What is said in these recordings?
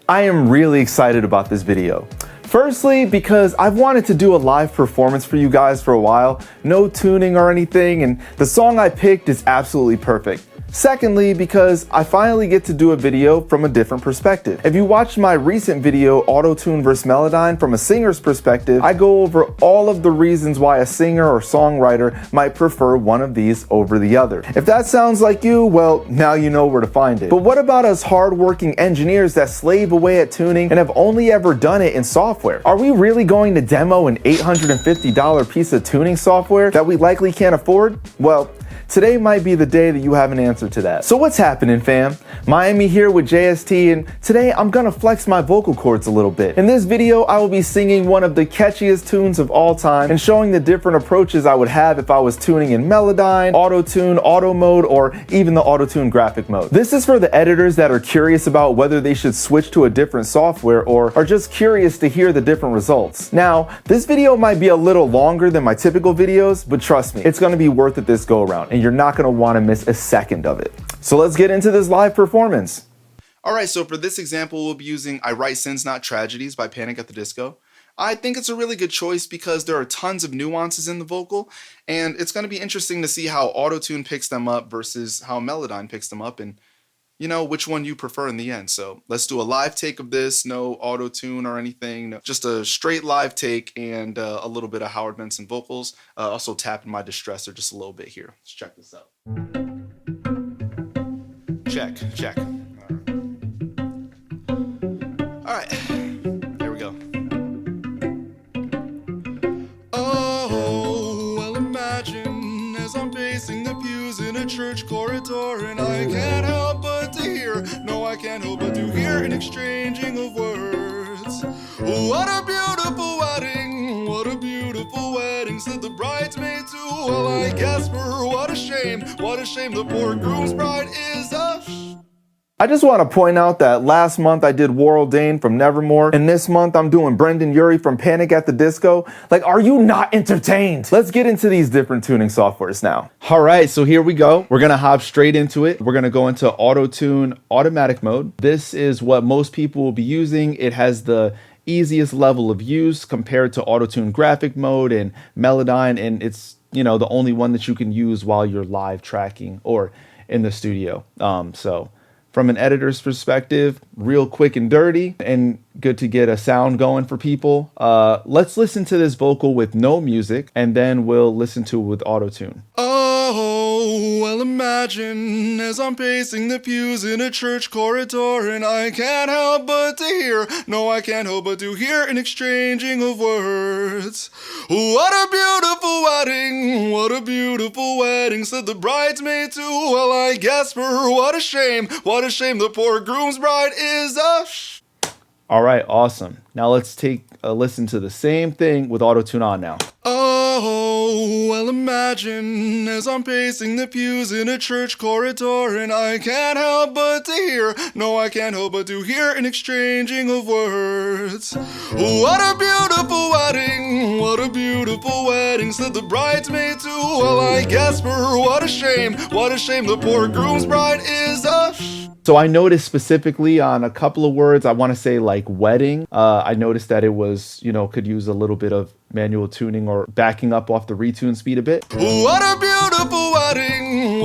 I am really excited about this video. Firstly, because I've wanted to do a live performance for you guys for a while, no tuning or anything, and the song I picked is absolutely perfect. Secondly, because I finally get to do a video from a different perspective. If you watched my recent video, Autotune vs. Melodyne, from a singer's perspective, I go over all of the reasons why a singer or songwriter might prefer one of these over the other. If that sounds like you, well, now you know where to find it. But what about us hardworking engineers that slave away at tuning and have only ever done it in software? Are we really going to demo an $850 piece of tuning software that we likely can't afford? Well, today might be the day that you have an answer to that. So what's happening, fam? Miami here with JST, and today I'm gonna flex my vocal cords a little bit. In this video, I will be singing one of the catchiest tunes of all time and showing the different approaches I would have if I was tuning in Melodyne, Autotune, Auto Mode, or even the Autotune graphic mode. This is for the editors that are curious about whether they should switch to a different software or are just curious to hear the different results. Now, this video might be a little longer than my typical videos, but trust me, it's gonna be worth it this go around, and you're not gonna wanna miss a second of it. So let's get into this live performance. Alright, so for this example, we'll be using I Write Sins Not Tragedies by Panic at the Disco. I think it's a really good choice because there are tons of nuances in the vocal, and it's going to be interesting to see how Autotune picks them up versus how Melodyne picks them up, and you know, which one you prefer in the end. So let's do a live take of this, no Autotune or anything, just a straight live take and a little bit of Howard Benson vocals. Also tapping my distressor just a little bit here. Let's check this out. Check. All right, here we go. Oh, well, imagine as I'm pacing the pews in a church corridor, and I can't help but to hear, no, I can't help but to hear an exchanging of words. What a beautiful wedding, what a beautiful wedding, said the bridesmaid too. Well, I guess for her, what a shame, the poor groom's bride is a I just want to point out that last month I did Warrell Dane from Nevermore, and this month I'm doing Brendan Urie from Panic at the Disco. Like, are you not entertained? Let's get into these different tuning softwares now. All right, so here we go. We're gonna hop straight into it. We're gonna go into Autotune automatic mode. This is what most people will be using. It has the easiest level of use compared to Autotune graphic mode and Melodyne, and it's, you know, the only one that you can use while you're live tracking or in the studio. So from an editor's perspective, real quick and dirty and good to get a sound going for people. Let's listen to this vocal with no music, and then we'll listen to it with Autotune. Oh, well, imagine as I'm pacing the pews in a church corridor, and I can't help but to hear, no, I can't help but to hear an exchanging of words. What a beautiful wedding, said the bridesmaid too. Well, I guess for her, what a shame, the poor groom's bride is a All right, awesome. Now let's take a listen to the same thing with Autotune on now. Oh, well, imagine as I'm pacing the pews in a church corridor, and I can't help but to hear, no, I can't help but to hear an exchanging of words. What a beautiful wedding, said the bridesmaid too. Well, I guess for her, what a shame, the poor groom's bride is a So I noticed specifically on a couple of words, I want to say like wedding. I noticed that it was, you know, could use a little bit of manual tuning or backing up off the retune speed a bit. What a beautiful wedding,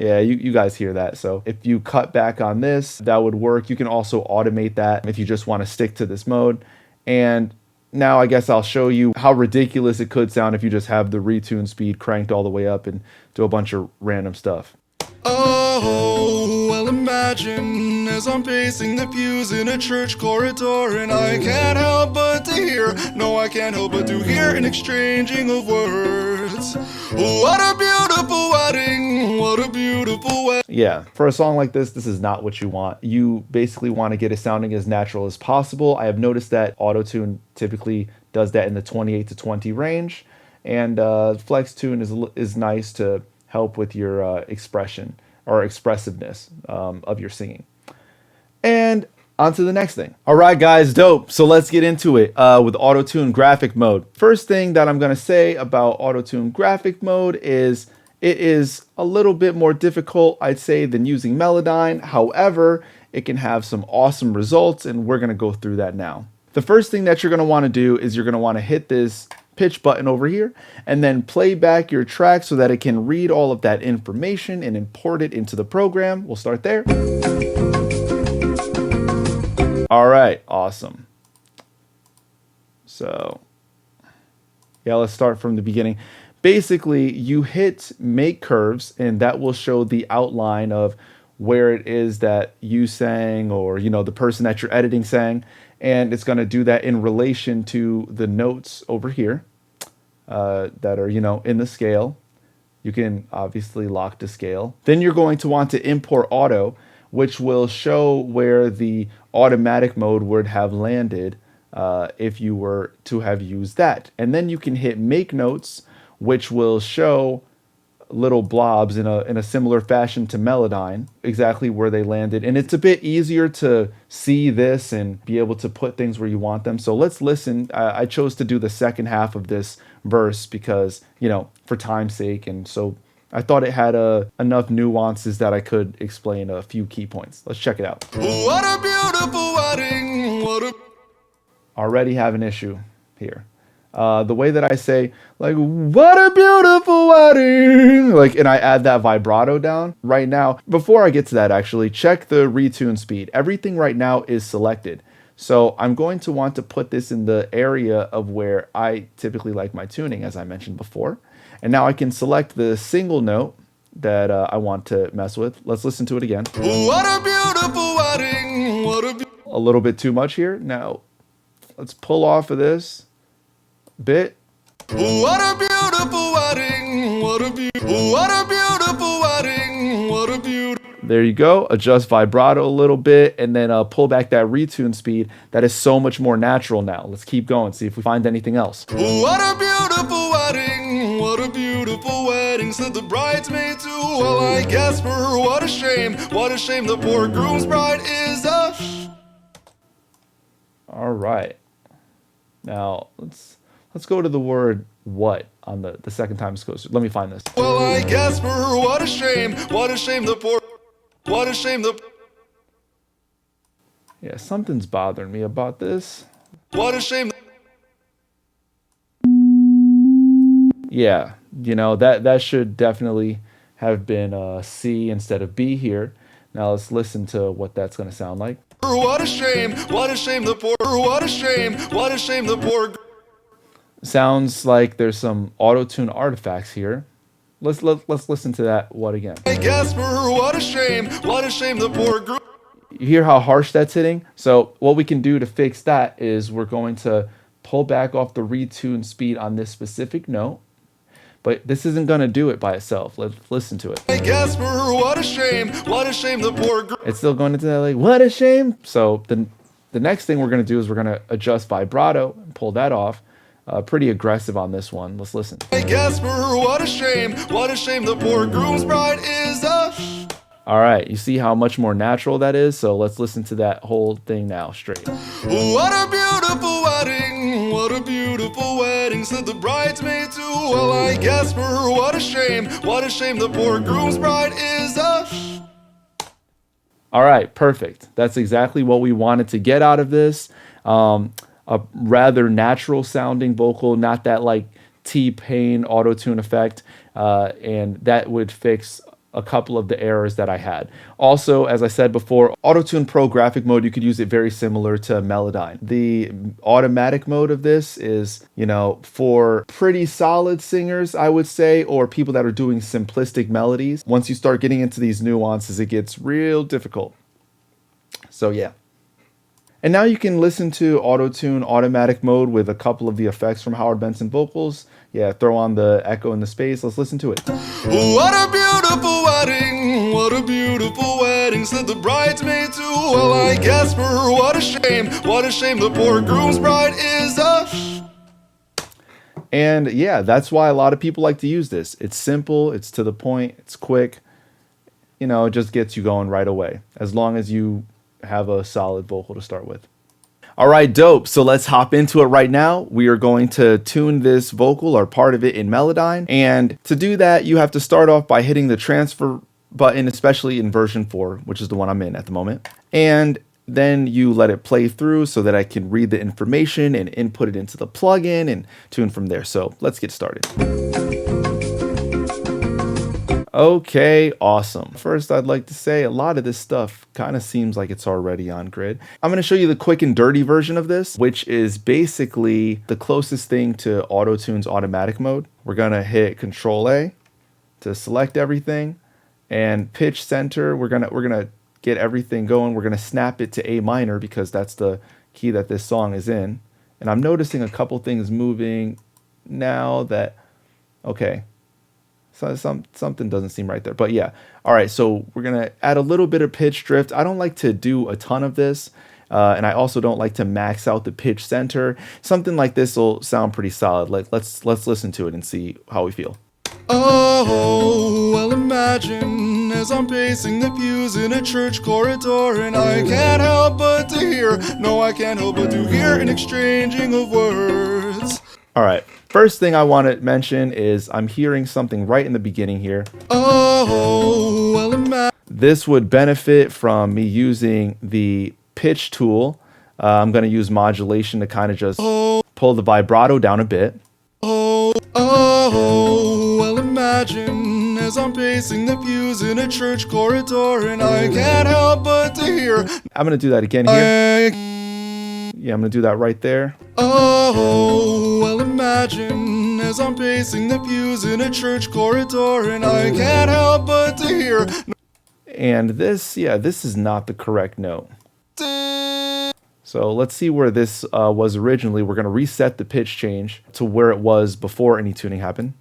Yeah, you guys hear that. So if you cut back on this, that would work. You can also automate that if you just want to stick to this mode. And now I guess I'll show you how ridiculous it could sound if you just have the retune speed cranked all the way up and do a bunch of random stuff. Oh, well, imagine as I'm pacing the pews in a church corridor, and I can't help but to hear, no, I can't help but to hear an exchanging of words. What a beautiful wedding, Yeah, for a song like this is not what you want. You basically want to get it sounding as natural as possible. I have noticed that Autotune typically does that in the 28 to 20 range, and Flex Tune is nice to help with your expression or expressiveness of your singing. And on to the next thing. All right, guys, dope. So let's get into it with Autotune graphic mode. First thing that I'm going to say about Autotune graphic mode is it is a little bit more difficult, I'd say, than using Melodyne. However, it can have some awesome results, and we're going to go through that now. The first thing that you're going to want to do is you're going to want to hit this pitch button over here and then play back your track so that it can read all of that information and import it into the program. We'll start there. All right, awesome. So yeah, let's start from the beginning. Basically, you hit make curves and that will show the outline of where it is that you sang, or the person that you're editing sang, and it's going to do that in relation to the notes over here that are in the scale. You can obviously lock to scale. Then you're going to want to import auto, which will show where the automatic mode would have landed if you were to have used that. And then you can hit make notes, which will show little blobs in a similar fashion to Melodyne, exactly where they landed. And it's a bit easier to see this and be able to put things where you want them. So let's listen. I chose to do the second half of this verse because, for time's sake. And so I thought it had enough nuances that I could explain a few key points. Let's check it out. What a beautiful wedding. Already have an issue here. The way that I say, like, what a beautiful wedding, and I add that vibrato down right now. Before I get to that, actually, check the retune speed. Everything right now is selected. So I'm going to want to put this in the area of where I typically like my tuning, as I mentioned before. And now I can select the single note that I want to mess with. Let's listen to it again. What a beautiful wedding. A little bit too much here. Now, let's pull off of this bit. What a beautiful wedding. What a beautiful wedding. What a beautiful. There you go. Adjust vibrato a little bit and then pull back that retune speed. That is so much more natural now. Let's keep going, see if we find anything else. What a beautiful wedding. What a beautiful wedding, said the bridesmaid too. Well, I guess for her, what a shame. What a shame the poor groom's bride is a. All right. Now let's go to the word what on the second time this goes. Let me find this. Well, I guess for her, what a shame the poor. What a shame the. Yeah, something's bothering me about this. What a shame. Yeah, that should definitely have been C instead of B here. Now let's listen to what that's going to sound like. What a shame the poor. What a shame the poor. Sounds like there's some auto-tune artifacts here. Let's listen to that what again. I guess for her, what a shame the poor group. You hear how harsh that's hitting? So what we can do to fix that is we're going to pull back off the retune speed on this specific note. But this isn't going to do it by itself. Let's listen to it. I guess for her, what a shame the poor group. It's still going into that, like, what a shame. So the next thing we're going to do is we're going to adjust vibrato and pull that off. Pretty aggressive on this one. Let's listen. I guess for her, what a shame the poor groom's bride is a. All right, you see how much more natural that is? So let's listen to that whole thing now straight. What a beautiful wedding, said the bridesmaid too. Well, I guess for her, what a shame the poor groom's bride is a. All right, perfect. That's exactly what we wanted to get out of this. A rather natural sounding vocal, not that like T-Pain auto-tune effect, and that would fix a couple of the errors that I had. Also, as I said before, Autotune Pro graphic mode, you could use it very similar to Melodyne. The automatic mode of this is, for pretty solid singers, I would say, or people that are doing simplistic melodies. Once you start getting into these nuances, it gets real difficult. So yeah. And now you can listen to Autotune automatic mode with a couple of the effects from Howard Benson vocals. Yeah, throw on the echo in the space. Let's listen to it. What a beautiful wedding, said the bridesmaid too. Well, I guess for her, what a shame the poor groom's bride is a. And yeah, that's why a lot of people like to use this. It's simple, it's to the point, it's quick. It just gets you going right away, as long as you have a solid vocal to start with. All right, dope. So let's hop into it right now. We are going to tune this vocal or part of it in Melodyne. And to do that, you have to start off by hitting the transfer button, especially in version 4, which is the one I'm in at the moment. and then you let it play through so that I can read the information and input it into the plugin and tune from there. So let's get started. Okay, awesome. First, I'd like to say a lot of this stuff kind of seems like it's already on grid. I'm going to show you the quick and dirty version of this, which is basically the closest thing to Autotune's automatic mode. We're going to hit Control A to select everything, and pitch center, we're gonna get everything going. We're gonna snap it to A minor because that's the key that this song is in. And I'm noticing a couple things moving now that, okay, so something doesn't seem right there, but yeah. All right, so we're gonna add a little bit of pitch drift. I don't like to do a ton of this, and I also don't like to max out the pitch center. Something like this will sound pretty solid. Like let's listen to it and see how we feel. Oh, well, imagine as I'm pacing the pews in a church corridor, and I can't help but to hear, no, I can't help but to hear an exchanging of words. All right, first thing I want to mention is I'm hearing something right in the beginning here. Oh, well, this would benefit from me using the pitch tool. I'm going to use modulation to kind of just pull the vibrato down a bit. Oh, well, imagine as I'm pacing the pews in a church corridor, and I can't help but to hear. I'm going to do that again here. Yeah, I'm going to do that right there. Oh, well, imagine as I'm pacing the pews in a church corridor, and I can't help but to hear. And this, yeah, this is not the correct note. So let's see where this was originally. We're going to reset the pitch change to where it was before any tuning happened.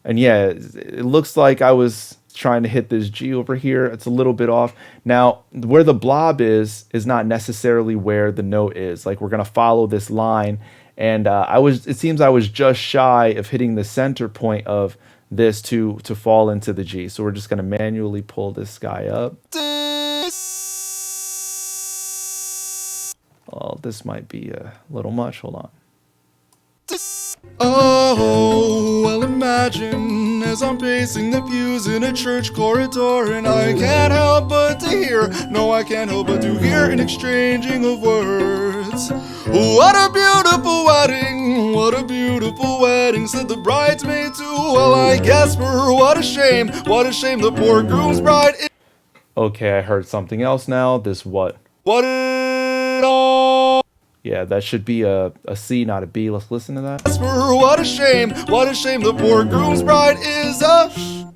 And yeah, it looks like I was trying to hit this G over here. It's a little bit off. Now, where the blob is not necessarily where the note is. Like, we're going to follow this line. And it seems I was just shy of hitting the center point of this to fall into the G. So we're just going to manually pull this guy up. Oh, this might be a little much. Hold on. Oh, well, imagine as I'm pacing the pews in a church corridor, and I can't help but to hear, no, I can't help but to hear an exchanging of words. What a beautiful wedding, said the bridesmaid too. Well, I guess what a shame, the poor groom's bride is. Okay, I heard something else now. This what? What it all? Yeah, that should be a C, not a B. Let's listen to that. What a shame, the poor groom's bride is a...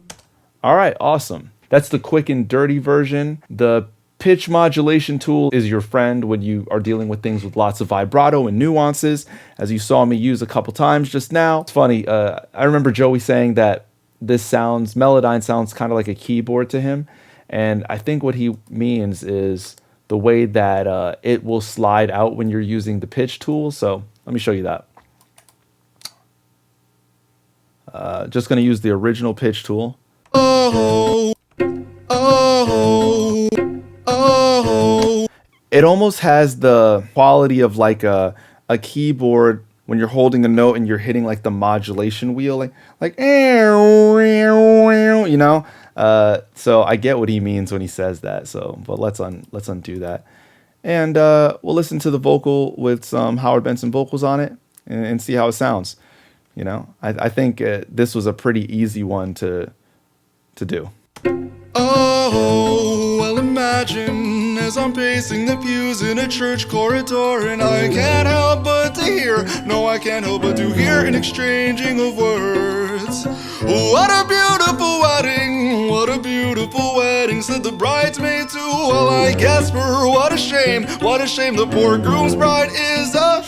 All right, awesome. That's the quick and dirty version. The pitch modulation tool is your friend when you are dealing with things with lots of vibrato and nuances, as you saw me use a couple times just now. It's funny, I remember Joey saying that Melodyne sounds kind of like a keyboard to him, and I think what he means is the way that it will slide out when you're using the pitch tool. So let me show you that. Just going to use the original pitch tool. It almost has the quality of like a keyboard when you're holding a note and you're hitting like the modulation wheel, like you know. So I get what he means when he says that. So, but let's undo that, and we'll listen to the vocal with some Howard Benson vocals on it and see how it sounds. You know, I think this was a pretty easy one to do. Oh, well, imagine as I'm pacing the pews in a church corridor, and I can't help but to hear, no, I can't help but to hear an exchanging of words. What a beautiful wedding, said the bridesmaid too. Well, I guess what a shame, the poor groom's bride is a...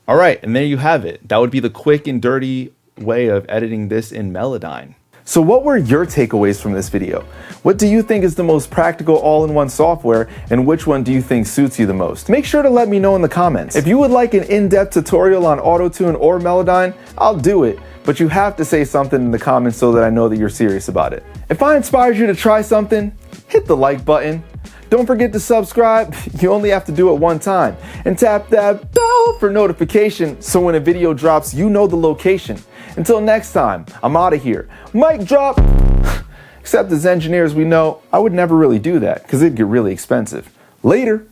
All right, and there you have it. That would be the quick and dirty way of editing this in Melodyne. So what were your takeaways from this video? What do you think is the most practical all-in-one software, and which one do you think suits you the most? Make sure to let me know in the comments. If you would like an in-depth tutorial on Autotune or Melodyne, I'll do it, but you have to say something in the comments so that I know that you're serious about it. If I inspired you to try something, hit the like button. Don't forget to subscribe. You only have to do it one time. And tap that bell for notification so when a video drops, you know the location. Until next time, I'm out of here. Mic drop. Except as engineers we know, I would never really do that because it'd get really expensive. Later.